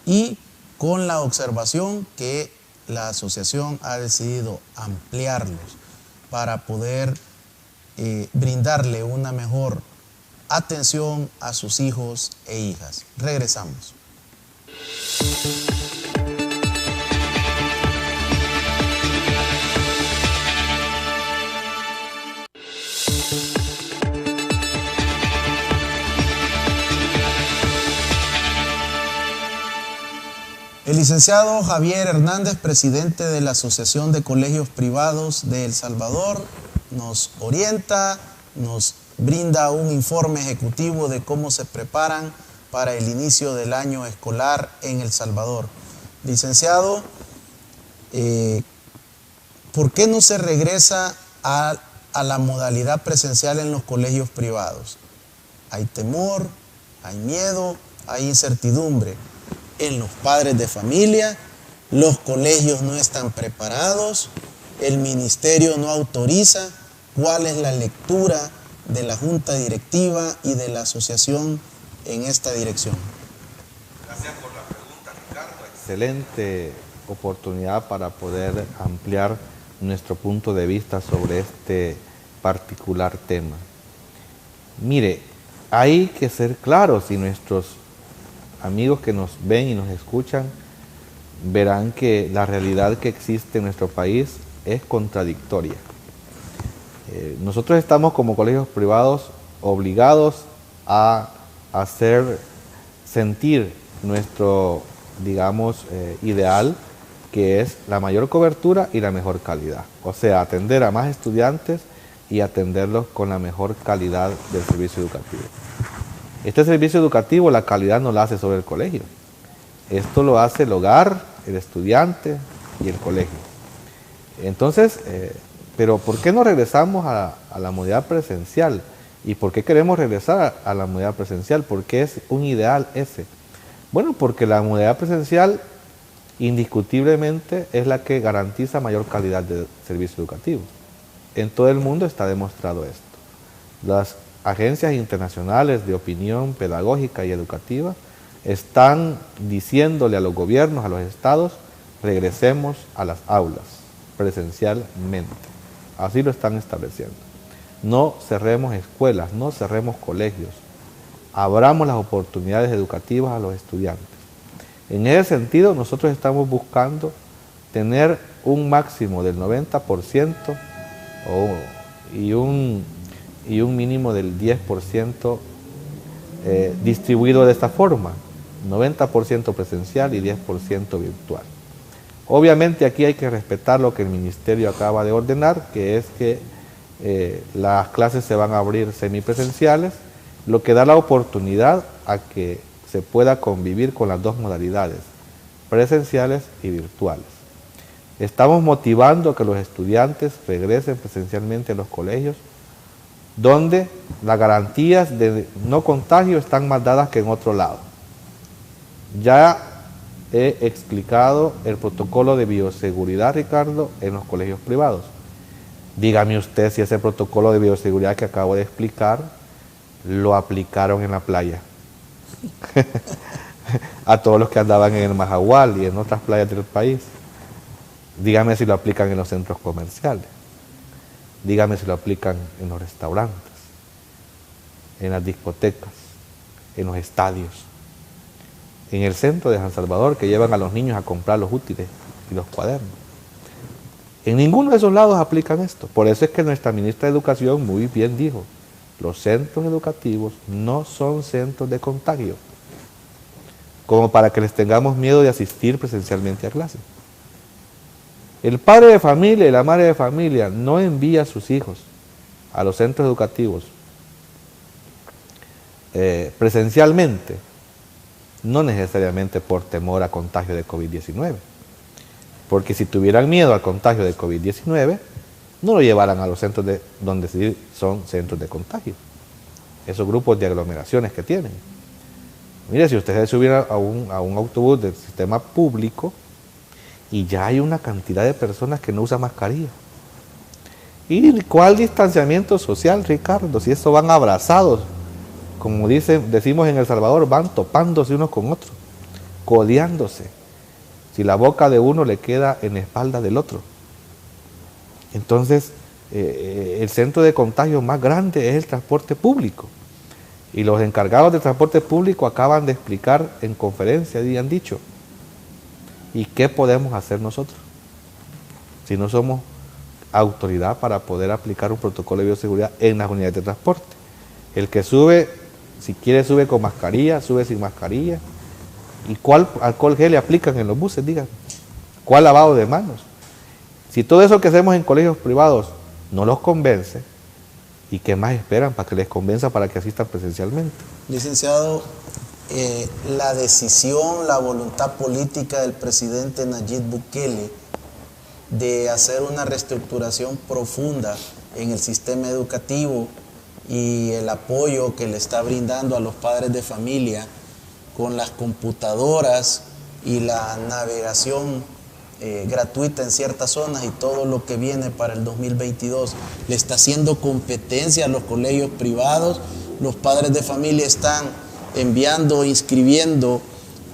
S1: y con la observación que la asociación ha decidido ampliarlos para poder brindarle una mejor atención a sus hijos e hijas. Regresamos. El licenciado Javier Hernández, presidente de la Asociación de Colegios Privados de El Salvador, nos orienta, nos brinda un informe ejecutivo de cómo se preparan para el inicio del año escolar en El Salvador. Licenciado, ¿por qué no se regresa a la modalidad presencial en los colegios privados? Hay temor, hay miedo, hay incertidumbre en los padres de familia, los colegios no están preparados, el ministerio no autoriza. ¿Cuál es la lectura de la Junta Directiva y de la asociación en esta dirección?
S2: Gracias por la pregunta, Ricardo. Excelente oportunidad para poder ampliar nuestro punto de vista sobre este particular tema. Mire, hay que ser claros, y nuestros amigos que nos ven y nos escuchan verán que la realidad que existe en nuestro país es contradictoria. Nosotros estamos como colegios privados obligados a hacer sentir nuestro, digamos, ideal, que es la mayor cobertura y la mejor calidad. O sea, atender a más estudiantes y atenderlos con la mejor calidad del servicio educativo. Este servicio educativo, la calidad no la hace sobre el colegio. Esto lo hace el hogar, el estudiante y el colegio. Entonces, pero ¿por qué no regresamos a la modalidad presencial? ¿Y por qué queremos regresar a la modalidad presencial? ¿Por qué es un ideal ese? Bueno, porque la modalidad presencial indiscutiblemente es la que garantiza mayor calidad de servicio educativo. En todo el mundo está demostrado esto. Las agencias internacionales de opinión pedagógica y educativa están diciéndole a los gobiernos, a los estados, regresemos a las aulas presencialmente. Así lo están estableciendo. No cerremos escuelas, no cerremos colegios. Abramos las oportunidades educativas a los estudiantes. En ese sentido, nosotros estamos buscando tener un máximo del 90% y un mínimo del 10% distribuido de esta forma, 90% presencial y 10% virtual. Obviamente aquí hay que respetar lo que el Ministerio acaba de ordenar, que es que las clases se van a abrir semipresenciales, lo que da la oportunidad a que se pueda convivir con las dos modalidades, presenciales y virtuales. Estamos motivando a que los estudiantes regresen presencialmente a los colegios, donde las garantías de no contagio están más dadas que en otro lado. Ya he explicado el protocolo de bioseguridad, Ricardo, en los colegios privados. Dígame usted si ese protocolo de bioseguridad que acabo de explicar lo aplicaron en la playa. A todos los que andaban en el Majahual y en otras playas del país. Dígame si lo aplican en los centros comerciales. Dígame si lo aplican en los restaurantes, en las discotecas, en los estadios, en el centro de San Salvador, que llevan a los niños a comprar los útiles y los cuadernos. En ninguno de esos lados aplican esto. Por eso es que nuestra ministra de Educación muy bien dijo, los centros educativos no son centros de contagio, como para que les tengamos miedo de asistir presencialmente a clases. El padre de familia y la madre de familia no envía a sus hijos a los centros educativos presencialmente, no necesariamente por temor a contagio de COVID-19, porque si tuvieran miedo al contagio de COVID-19, no lo llevaran a los centros donde sí son centros de contagio, esos grupos de aglomeraciones que tienen. Mire, si ustedes se subieran a un autobús del sistema público y ya hay una cantidad de personas que no usan mascarilla. ¿Y cuál distanciamiento social, Ricardo? Si eso van abrazados, como decimos en El Salvador, van topándose unos con otros, codeándose. Si la boca de uno le queda en la espalda del otro. Entonces, el centro de contagio más grande es el transporte público. Y los encargados del transporte público acaban de explicar en conferencia y han dicho, ¿y qué podemos hacer nosotros? Si no somos autoridad para poder aplicar un protocolo de bioseguridad en las unidades de transporte. El que sube, si quiere sube con mascarilla, sube sin mascarilla. ¿Y cuál alcohol gel le aplican en los buses? Digan, ¿cuál lavado de manos? Si todo eso que hacemos en colegios privados no los convence, ¿y qué más esperan para que les convenza para que asistan presencialmente?
S1: Licenciado, la decisión, la voluntad política del presidente Nayib Bukele de hacer una reestructuración profunda en el sistema educativo y el apoyo que le está brindando a los padres de familia con las computadoras y la navegación gratuita en ciertas zonas y todo lo que viene para el 2022, le está haciendo competencia a los colegios privados. Los padres de familia están enviando, inscribiendo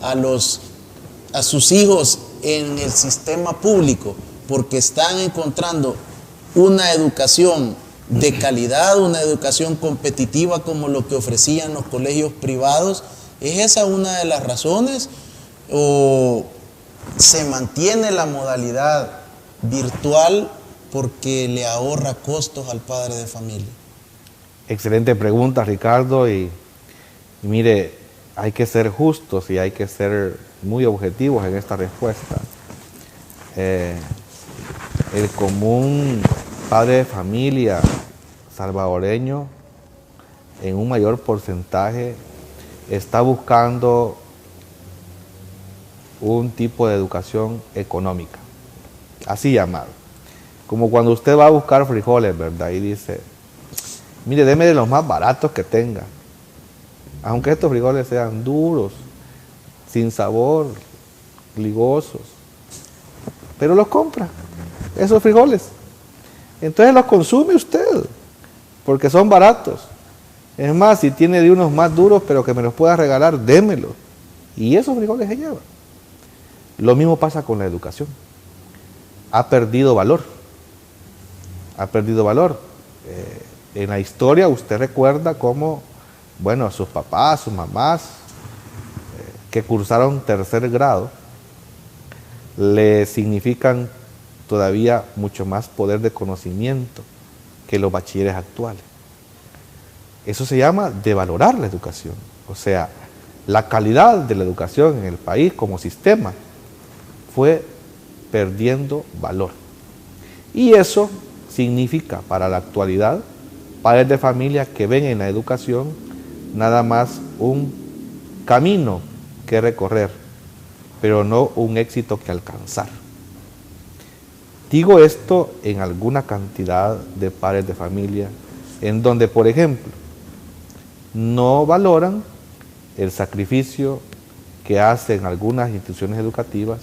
S1: a sus hijos en el sistema público porque están encontrando una educación de calidad, una educación competitiva como lo que ofrecían los colegios privados? ¿Es esa una de las razones? ¿O se mantiene la modalidad virtual porque le ahorra costos al padre de familia?
S2: Excelente pregunta, Ricardo, y mire, hay que ser justos y hay que ser muy objetivos en esta respuesta. El común padre de familia salvadoreño, en un mayor porcentaje, está buscando un tipo de educación económica, así llamado. Como cuando usted va a buscar frijoles, ¿verdad? Y dice, mire, deme de los más baratos que tenga. Aunque estos frijoles sean duros, sin sabor, ligosos, pero los compra, esos frijoles. Entonces los consume usted, porque son baratos. Es más, si tiene de unos más duros, pero que me los pueda regalar, démelo. Y esos frijoles se llevan. Lo mismo pasa con la educación. Ha perdido valor. Ha perdido valor. En la historia usted recuerda cómo, bueno, sus papás, sus mamás, que cursaron tercer grado, le significan todavía mucho más poder de conocimiento que los bachilleres actuales. Eso se llama devalorar la educación. O sea, la calidad de la educación en el país como sistema fue perdiendo valor. Y eso significa para la actualidad padres de familia que ven en la educación nada más un camino que recorrer, pero no un éxito que alcanzar. Digo esto en alguna cantidad de padres de familia en donde, por ejemplo, no valoran el sacrificio que hacen algunas instituciones educativas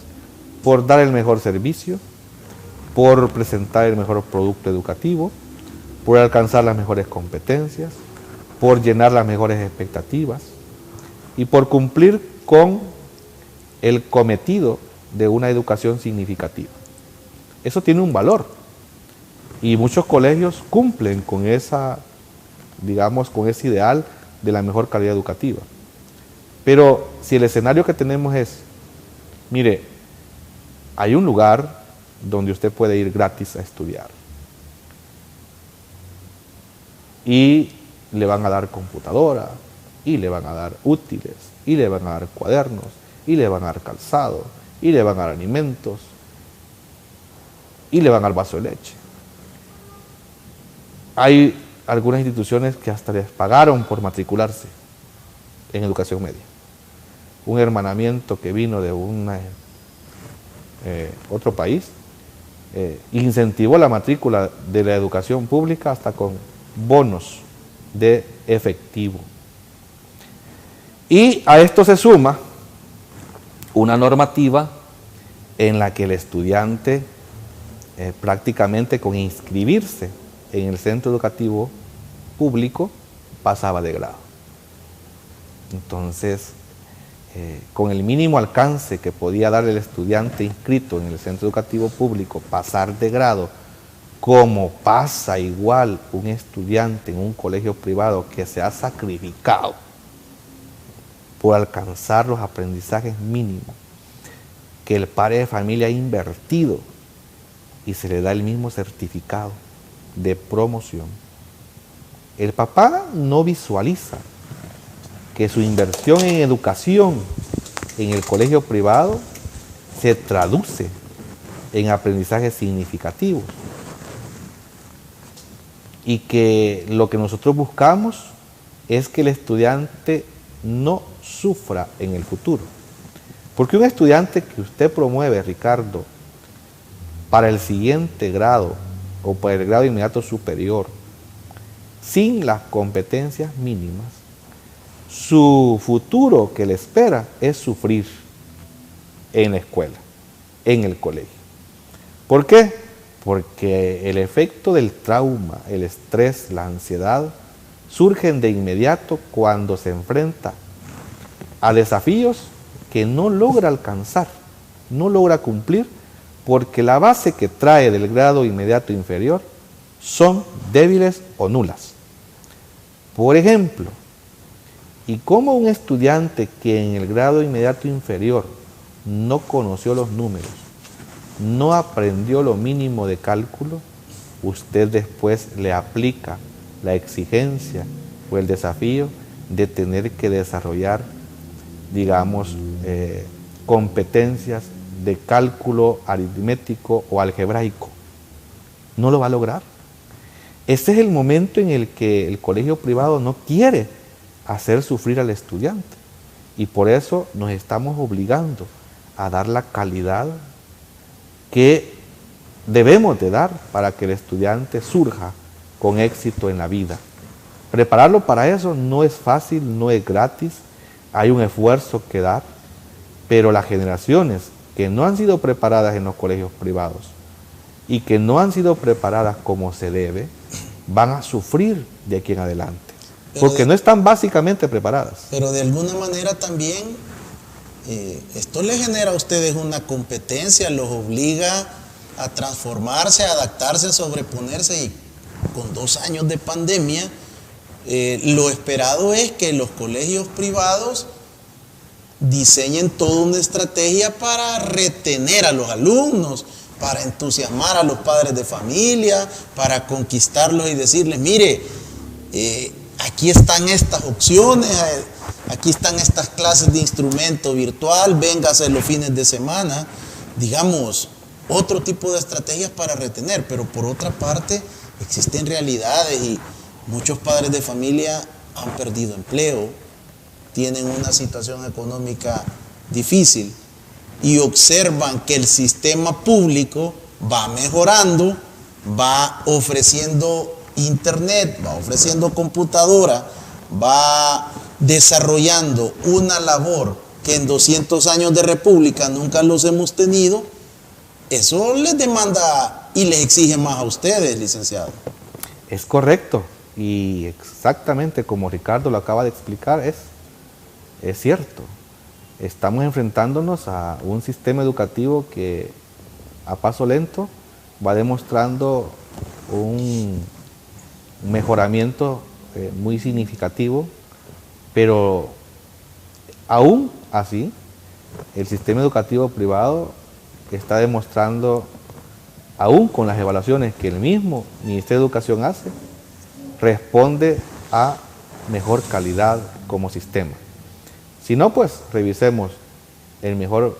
S2: por dar el mejor servicio, por presentar el mejor producto educativo, por alcanzar las mejores competencias, por llenar las mejores expectativas y por cumplir con el cometido de una educación significativa. Eso tiene un valor y muchos colegios cumplen con esa, digamos, con ese ideal de la mejor calidad educativa. Pero si el escenario que tenemos es, mire, hay un lugar donde usted puede ir gratis a estudiar y le van a dar computadora y le van a dar útiles y le van a dar cuadernos y le van a dar calzado y le van a dar alimentos y le van a dar vaso de leche. Hay algunas instituciones que hasta les pagaron por matricularse en educación media. Un hermanamiento que vino de otro país incentivó la matrícula de la educación pública hasta con bonos de efectivo. Y a esto se suma una normativa en la que el estudiante prácticamente con inscribirse en el centro educativo público pasaba de grado. Entonces, con el mínimo alcance que podía dar el estudiante inscrito en el centro educativo público, pasar de grado, como pasa igual un estudiante en un colegio privado que se ha sacrificado por alcanzar los aprendizajes mínimos que el padre de familia ha invertido y se le da el mismo certificado de promoción. El papá no visualiza que su inversión en educación en el colegio privado se traduce en aprendizajes significativos y que lo que nosotros buscamos es que el estudiante no sufra en el futuro. Porque un estudiante que usted promueve, Ricardo, para el siguiente grado o para el grado inmediato superior, sin las competencias mínimas, su futuro que le espera es sufrir en la escuela, en el colegio. ¿Por qué? Porque el efecto del trauma, el estrés, la ansiedad, surgen de inmediato cuando se enfrenta a desafíos que no logra alcanzar, no logra cumplir, porque la base que trae del grado inmediato inferior son débiles o nulas. Por ejemplo, ¿y cómo un estudiante que en el grado inmediato inferior no conoció los números, no aprendió lo mínimo de cálculo, usted después le aplica la exigencia o el desafío de tener que desarrollar, digamos, competencias de cálculo aritmético o algebraico? No lo va a lograr. Ese es el momento en el que el colegio privado no quiere hacer sufrir al estudiante, y por eso nos estamos obligando a dar la calidad que debemos de dar para que el estudiante surja con éxito en la vida. Prepararlo para eso no es fácil, no es gratis, hay un esfuerzo que dar, pero las generaciones que no han sido preparadas en los colegios privados y que no han sido preparadas como se debe, van a sufrir de aquí en adelante, porque no están básicamente preparadas.
S1: Pero de alguna manera también esto les genera a ustedes una competencia, los obliga a transformarse, a adaptarse, a sobreponerse, y con 2 años de pandemia, lo esperado es que los colegios privados diseñen toda una estrategia para retener a los alumnos, para entusiasmar a los padres de familia, para conquistarlos y decirles, mire, aquí están estas opciones, aquí están estas clases de instrumento virtual, véngase los fines de semana, digamos, otro tipo de estrategias para retener. Pero por otra parte, existen realidades y muchos padres de familia han perdido empleo, tienen una situación económica difícil y observan que el sistema público va mejorando, va ofreciendo internet, va ofreciendo computadora, va desarrollando una labor que en 200 años de república nunca los hemos tenido. Eso les demanda y les exige más a ustedes, licenciado.
S2: Es correcto, y exactamente como Ricardo lo acaba de explicar, es cierto. Estamos enfrentándonos a un sistema educativo que a paso lento va demostrando un mejoramiento muy significativo, pero aún así el sistema educativo privado está demostrando, aún con las evaluaciones que el mismo Ministerio de Educación hace, responde a mejor calidad como sistema. Si no, pues revisemos el mejor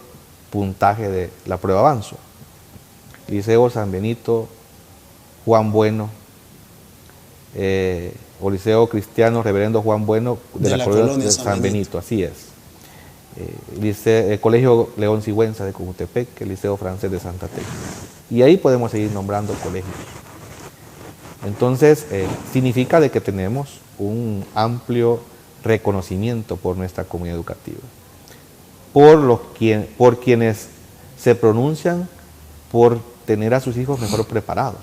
S2: puntaje de la prueba Avanzo. Liceo San Benito, Juan Bueno, o Liceo Cristiano Reverendo Juan Bueno de la colonia de San Benito, así es. Colegio León Sigüenza de Cojutepec, el Liceo Francés de Santa Tecla. Y ahí podemos seguir nombrando colegios. Entonces, significa de que tenemos un amplio reconocimiento por nuestra comunidad educativa, por quienes se pronuncian por tener a sus hijos mejor preparados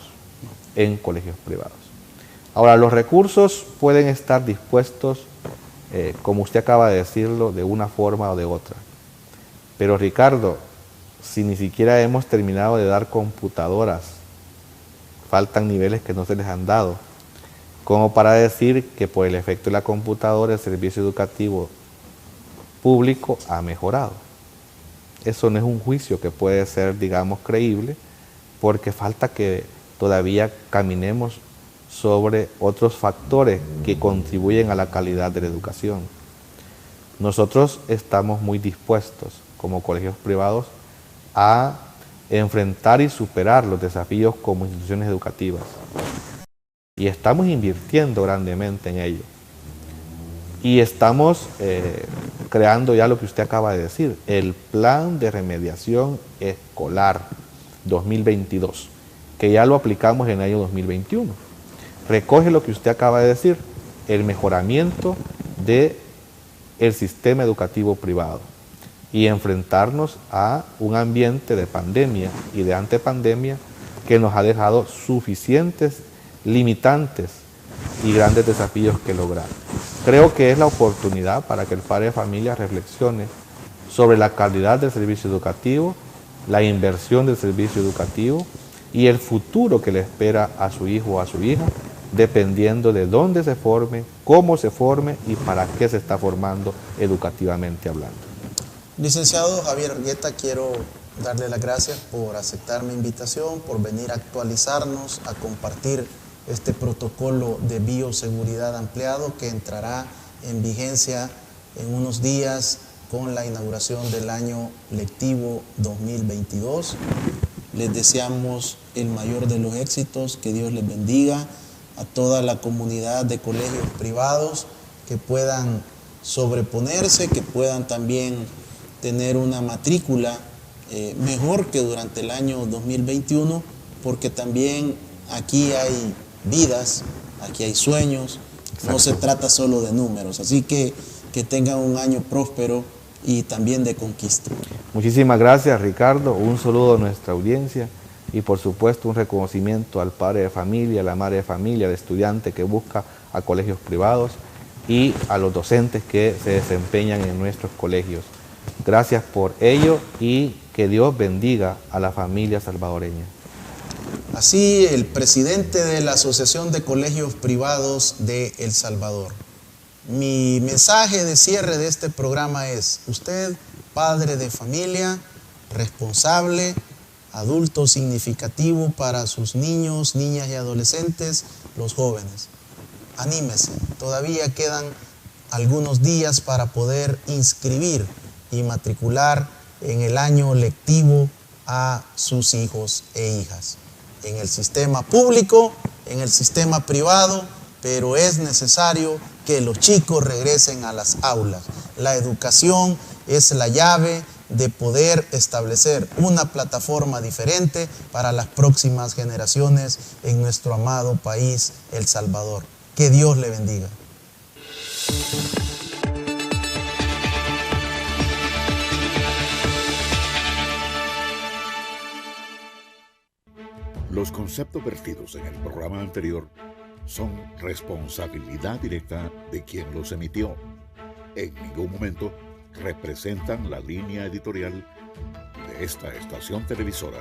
S2: en colegios privados. Ahora, los recursos pueden estar dispuestos, como usted acaba de decirlo, de una forma o de otra. Pero Ricardo, si ni siquiera hemos terminado de dar computadoras, faltan niveles que no se les han dado, como para decir que por el efecto de la computadora el servicio educativo público ha mejorado. Eso no es un juicio que puede ser, digamos, creíble, porque falta que todavía caminemos sobre otros factores que contribuyen a la calidad de la educación. Nosotros estamos muy dispuestos, como colegios privados, a enfrentar y superar los desafíos como instituciones educativas. Y estamos invirtiendo grandemente en ello. Y estamos creando ya lo que usted acaba de decir, el Plan de Remediación Escolar 2022, que ya lo aplicamos en el año 2021. Recoge lo que usted acaba de decir, el mejoramiento del sistema educativo privado y enfrentarnos a un ambiente de pandemia y de antepandemia que nos ha dejado suficientes limitantes y grandes desafíos que lograr. Creo que es la oportunidad para que el padre de familia reflexione sobre la calidad del servicio educativo, la inversión del servicio educativo y el futuro que le espera a su hijo o a su hija, dependiendo de dónde se forme, cómo se forme y para qué se está formando educativamente hablando.
S1: Licenciado Javier Argueta, quiero darle las gracias por aceptar mi invitación, por venir a actualizarnos, a compartir este protocolo de bioseguridad ampliado que entrará en vigencia en unos días con la inauguración del año lectivo 2022. Les deseamos el mayor de los éxitos, que Dios les bendiga a toda la comunidad de colegios privados, que puedan sobreponerse, que puedan también tener una matrícula mejor que durante el año 2021, porque también aquí hay vidas, aquí hay sueños. Exacto. No se trata solo de números, así que tengan un año próspero y también de conquista.
S2: Muchísimas gracias, Ricardo, un saludo a nuestra audiencia y por supuesto un reconocimiento al padre de familia, a la madre de familia, al estudiante que busca a colegios privados y a los docentes que se desempeñan en nuestros colegios. Gracias por ello y que Dios bendiga a la familia salvadoreña.
S1: Así, el presidente de la Asociación de Colegios Privados de El Salvador. Mi mensaje de cierre de este programa es: usted, padre de familia, responsable, adulto significativo para sus niños, niñas y adolescentes, los jóvenes, anímese. Todavía quedan algunos días para poder inscribir y matricular en el año lectivo a sus hijos e hijas, en el sistema público, en el sistema privado, pero es necesario que los chicos regresen a las aulas. La educación es la llave de poder establecer una plataforma diferente para las próximas generaciones en nuestro amado país, El Salvador. Que Dios le bendiga.
S3: Los conceptos vertidos en el programa anterior son responsabilidad directa de quien los emitió. En ningún momento representan la línea editorial de esta estación televisora.